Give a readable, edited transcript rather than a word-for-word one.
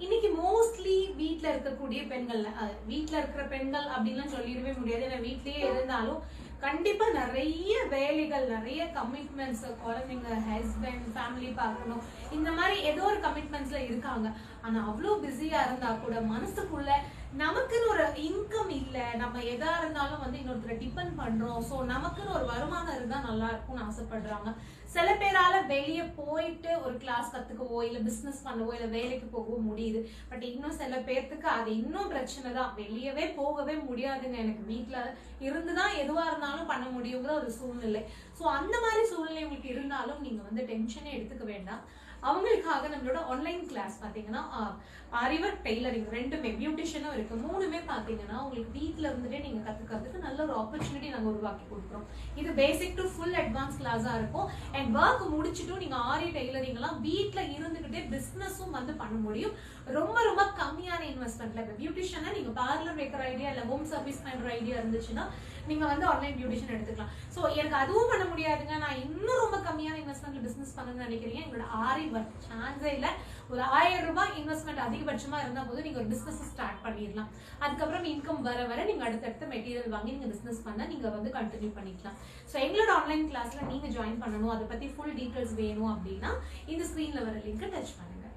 இன்னைக்கு மோஸ்ட்லி வீட்ல இருக்கக்கூடிய பெண்கள், வீட்ல இருக்கிற பெண்கள் அப்படின்லாம் சொல்லிடவே முடியாது. ஏன்னா வீட்லயே இருந்தாலும் கண்டிப்பா நிறைய வேலைகள், நிறைய கமிட்மெண்ட்ஸ், குழந்தைங்க, ஹஸ்பண்ட், ஃபேமிலி பார்க்கணும், இந்த மாதிரி ஏதோ ஒரு கமிட்மெண்ட்ஸ்ல இருக்காங்க. ஆனா அவ்வளோ பிஸியா இருந்தா கூட மனசுக்குள்ள நமக்குன்னு ஒரு இன்கம் இல்ல, நம்ம எதா இருந்தாலும் வந்து இன்னொருத்தரை டிபெண்ட் பண்றோம், சோ நமக்குன்னு ஒரு வருமானம் இருந்தா நல்லா இருக்கும்னு ஆசைப்படுறாங்க. சில பேரால வெளியே போயிட்டு ஒரு கிளாஸ் கத்துக்கவோ இல்ல பிசினஸ் பண்ணவோ இல்ல வேலைக்கு போகவோ முடியுது. பட் இன்னும் சில பேர்த்துக்கு அது இன்னும் பிரச்சனை தான். வெளியவே போகவே முடியாதுங்க, எனக்கு வீட்டுல இருந்துதான் எதுவா இருந்தாலும் பண்ண முடியுங்கிற ஒரு சூழ்நிலை. சோ அந்த மாதிரி சூழ்நிலை உங்களுக்கு இருந்தாலும் நீங்க வந்து டென்ஷனே எடுத்துக்க வேண்டாம். அவங்களுக்காக நம்மளோட ஆன்லைன் கிளாஸ் பாத்தீங்கன்னா ஆரிவர் டெய்லரிங் ரெண்டுமே, பியூட்டிஷியனும் இருக்கு, மூணுமே பாத்தீங்கன்னா உங்களுக்கு வீட்டுல இருந்துட்டே நீங்க கத்துக்கிறதுக்கு நல்ல ஒரு ஆப்பர்ச்சுனிட்டி நாங்க உருவாக்கி கொடுக்குறோம். இது பேசிக் டு ஃபுல் அட்வான்ஸ் கிளாஸா இருக்கும். அண்ட் ஒர்க் முடிச்சுட்டும் நீங்க ஆரி டெய்லரிங் எல்லாம் வீட்டுல இருந்துகிட்டே பிசினஸும் வந்து பண்ண முடியும். ரொம்ப ரொம்ப கம்மியான இன்வெஸ்ட்மெண்ட்ல. இப்போ பியூட்டிஷியனா நீங்க பார்லர் வைக்கிற ஐடியா இல்ல ஹோம் சர்வீஸ் பண்ற ஐடியா இருந்துச்சுன்னா நீங்க வந்து ஆன்லைன் பியூட்டிஷியன் எடுத்துக்கலாம். சோ எனக்கு அதுவும் பண்ண முடியாதுங்க, நான் இன்னும் ரொம்ப கம்மியான இன்வெஸ்ட்மெண்ட்ல பிசினஸ் பண்ணணும்னு நினைக்கிறீங்க, எங்களோட ஆரி ஒர்க் சான்ஸே இல்ல. ஒரு 1000 ரூபாய் இன்வெஸ்ட்மெண்ட் அதிகபட்சமா இருந்தா போது நீங்க ஒரு பிசினஸ் ஸ்டார்ட் பண்ணிடலாம். அதுக்கப்புறம் இன்கம் வர வர நீங்க அடுத்தடுத்த மெட்டீரியல் வாங்கி நீங்க பிசினஸ் பண்ண நீங்க வந்து கண்டினியூ பண்ணிக்கலாம். சோ எங்களோட ஆன்லைன் கிளாஸ்ல நீங்க ஜாயின் பண்ணணும், அதை பத்தி ஃபுல் டீடைல்ஸ் வேணும் அப்படின்னா இந்த ஸ்கிரீன்ல வர லிங்க் டச் பண்ணுங்க.